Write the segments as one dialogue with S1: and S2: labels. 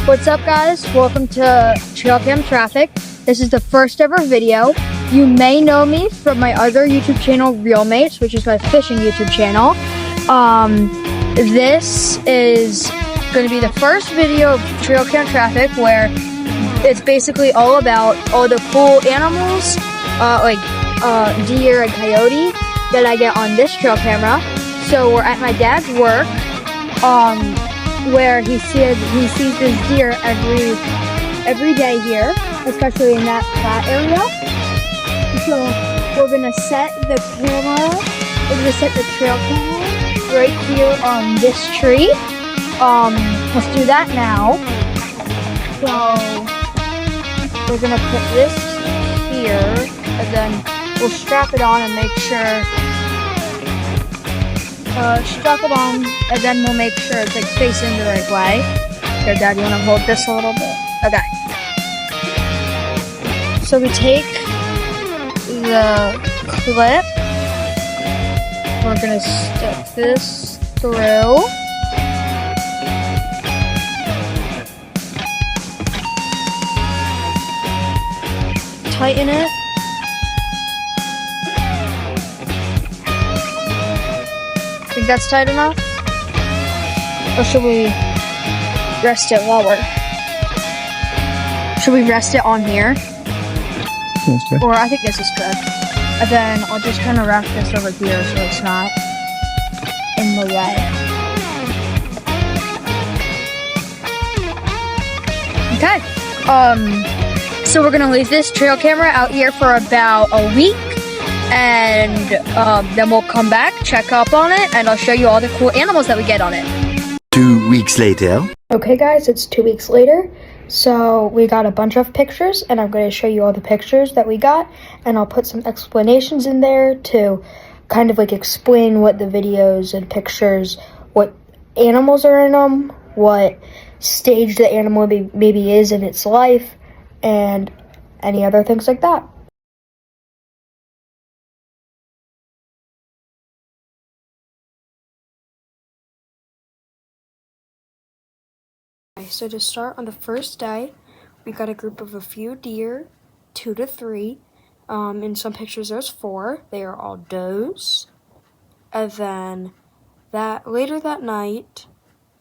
S1: What's up, guys? Welcome to Trail Cam Traffic. This is the first ever video. You may know me from my other YouTube channel, Real Mates, which is my fishing YouTube channel. This is going to be the first video of Trail Cam Traffic, where it's basically all about all the cool animals, like deer and coyote, that I get on this trail camera. So we're at my dad's work, where he sees this deer every day here, especially in that flat area. So we're gonna set the camera, the trail camera right here on this tree. Let's do that now. So we're gonna put this here, and then we'll strap it on and make sure. Strap it on, and then we'll make sure it's like facing the right way. Here, Dad, you want to hold this a little bit? Okay. So we take the clip. We're gonna stick this through. Tighten it. Think that's tight enough? Or should we rest it lower? Should we rest it on here?
S2: Okay.
S1: Or I think this is good. And then I'll just kind of wrap this over here so it's not in the way. Okay. So we're gonna leave this trail camera out here for about a week. And then we'll come back, check up on it, and I'll show you all the cool animals that we get on it.
S2: 2 weeks later.
S1: Okay, guys, it's 2 weeks later. So we got a bunch of pictures, and I'm going to show you all the pictures that we got, and I'll put some explanations in there to kind of like explain what the videos and pictures, what animals are in them, what stage the animal maybe is in its life, and any other things like that. So to start, on the first day, we got a group of a few deer, 2 to 3. In some pictures there's 4. They are all does. And then later that night,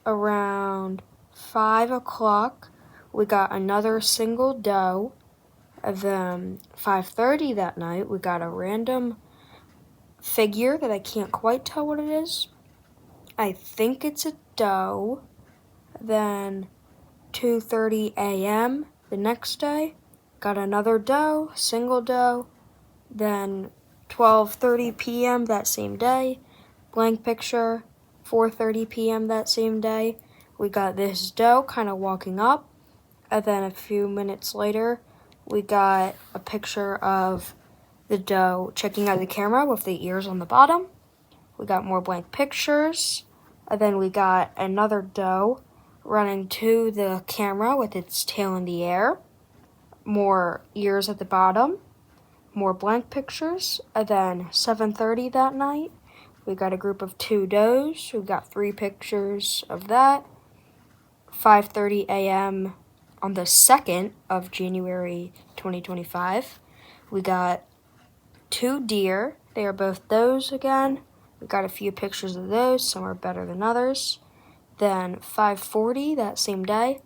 S1: around 5 o'clock, we got another single doe. And then 5:30 that night, we got a random figure that I can't quite tell what it is. I think it's a doe. Then 2:30 a.m. the next day, got another doe, single doe. Then 12:30 p.m. that same day, blank picture. 4:30 p.m. that same day, we got this doe kind of walking up. And then a few minutes later, we got a picture of the doe checking out the camera with the ears on the bottom. We got more blank pictures. And then we got another doe running to the camera with its tail in the air. More ears at the bottom. More blank pictures. And then 7:30 that night, we got a group of 2 does. We got 3 pictures of that. 5:30 a.m. on the 2nd of January 2025, we got 2 deer. They are both does again. We got a few pictures of those. Some are better than others. Then 5:40 that same day,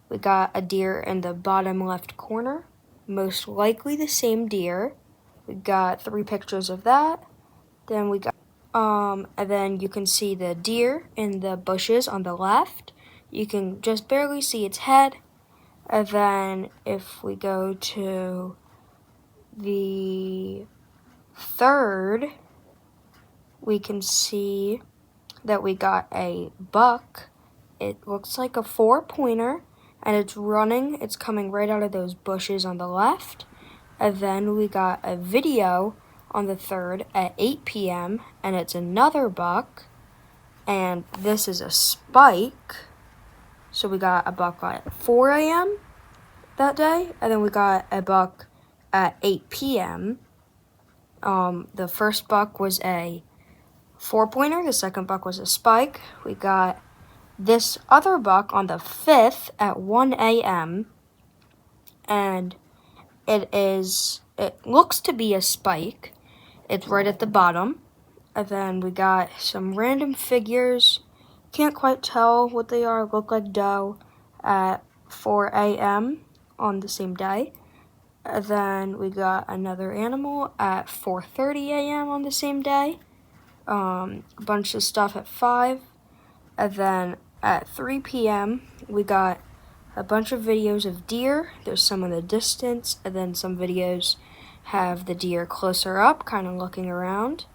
S1: we got a deer in the bottom left corner, most likely the same deer. We got 3 pictures of that. Then we got, and then you can see the deer in the bushes on the left. You can just barely see its head. And then if we go to the 3rd, we can see that we got a buck. It looks like a 4-pointer, and it's running. It's coming right out of those bushes on the left. And then we got a video on the 3rd at 8 p.m., and it's another buck. And this is a spike. So we got a buck at 4 a.m. that day, and then we got a buck at 8 p.m. The first buck was a 4-pointer. The second buck was a spike. We got this other buck on the 5th at 1 a.m. and it looks to be a spike. It's right at the bottom. And then we got some random figures. Can't quite tell what they are. Look like doe at 4 a.m. on the same day. And then we got another animal at 4:30 a.m. on the same day. A bunch of stuff at 5. And then at 3 p.m. we got a bunch of videos of deer. There's some in the distance, and then some videos have the deer closer up, kind of looking around.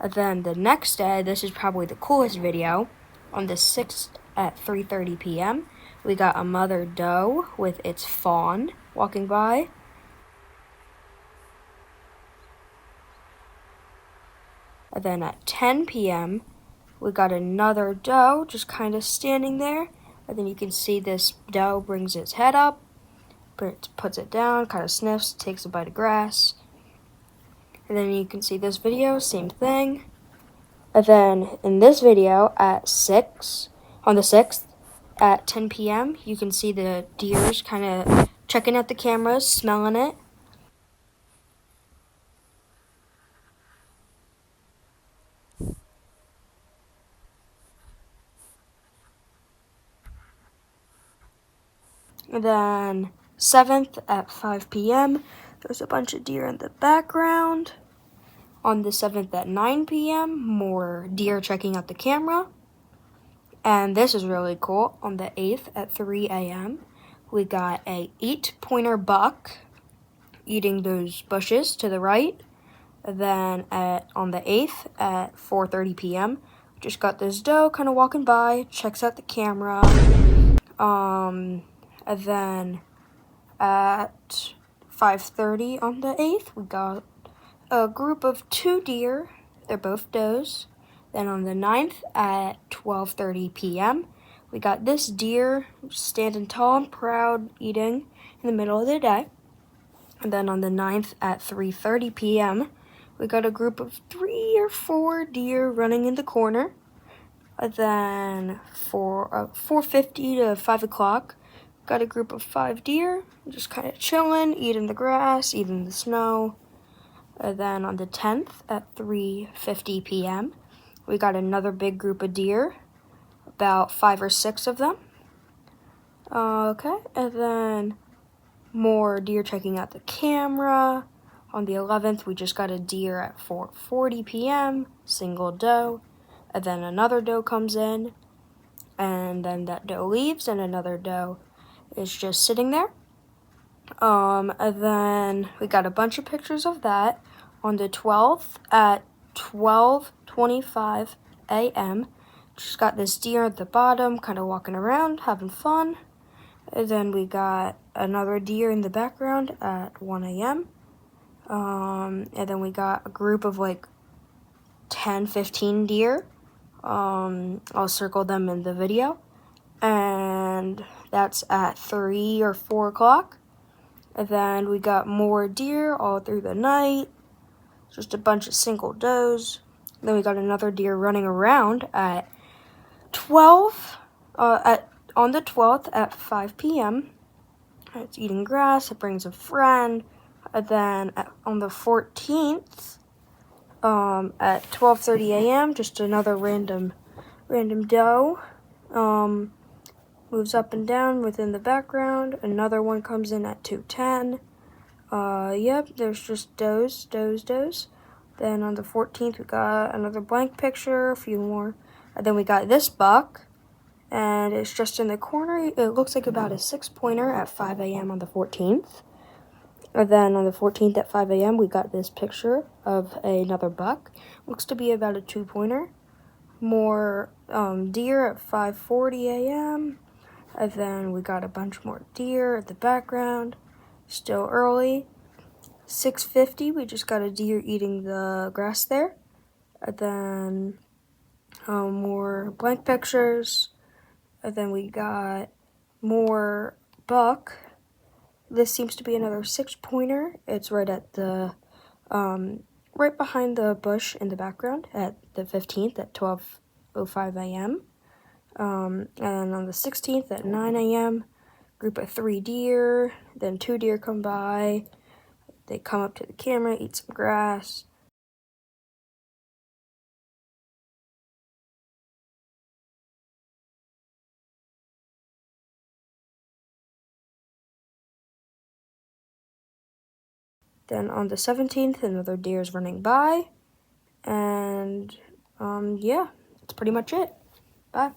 S1: And then the next day, this is probably the coolest video. On the 6th at 3:30 p.m., we got a mother doe with its fawn walking by. And then at 10 p.m., we got another doe just kind of standing there. And then you can see this doe brings its head up, puts it down, kind of sniffs, takes a bite of grass. And then you can see this video, same thing. And then in this video on the 6th at 10 p.m., you can see the deers kind of checking out the cameras, smelling it. And then 7th at 5 p.m., there's a bunch of deer in the background. On the 7th at 9 p.m., more deer checking out the camera. And this is really cool. On the 8th at 3 a.m., we got a 8-pointer buck eating those bushes to the right. Then on the 8th at 4:30 p.m., just got this doe kind of walking by, checks out the camera. And then at 5:30 on the 8th, we got a group of 2 deer. They're both does. Then on the 9th at 12:30 p.m., we got this deer standing tall and proud, eating in the middle of the day. And then on the 9th at 3:30 p.m., we got a group of 3 or 4 deer running in the corner. And then for 4:50 to 5 o'clock, got a group of 5 deer just kind of chilling, eating the grass, eating the snow. And then on the 10th at 3:50 p.m., we got another big group of deer, about 5 or 6 of them. Okay, and then more deer checking out the camera. On the 11th, we just got a deer at 4:40 p.m., single doe. And then another doe comes in, and then that doe leaves, and another doe is just sitting there. And then we got a bunch of pictures of that. On the 12th at 12:25 a.m., just got this deer at the bottom, kind of walking around, having fun. And then we got another deer in the background at 1 a.m. And then we got a group of like 10, 15 deer. I'll circle them in the video. And that's at 3 or 4 o'clock. And then we got more deer all through the night. Just a bunch of single does. Then we got another deer running around at 12. On the 12th at 5 p.m. It's eating grass. It brings a friend. And then on the 14th At 12:30 a.m., just another random doe. Moves up and down within the background. Another one comes in at 2:10. Yep, there's just does. Then on the 14th, we got another blank picture, a few more. And then we got this buck, and it's just in the corner. It looks like about a 6-pointer at 5 a.m. on the 14th. And then on the 14th at 5 a.m., we got this picture of another buck. Looks to be about a 2-pointer. More deer at 5:40 a.m. And then we got a bunch more deer at the background. Still early. 6:50, we just got a deer eating the grass there. And then more blank pictures. And then we got more buck. This seems to be another 6-pointer. It's right at the, right behind the bush in the background at the 15th at 12:05 a.m. And on the 16th at 9 a.m., group of 3 deer. Then 2 deer come by. They come up to the camera, eat some grass. Then on the 17th, another deer is running by. And yeah, that's pretty much it. Bye.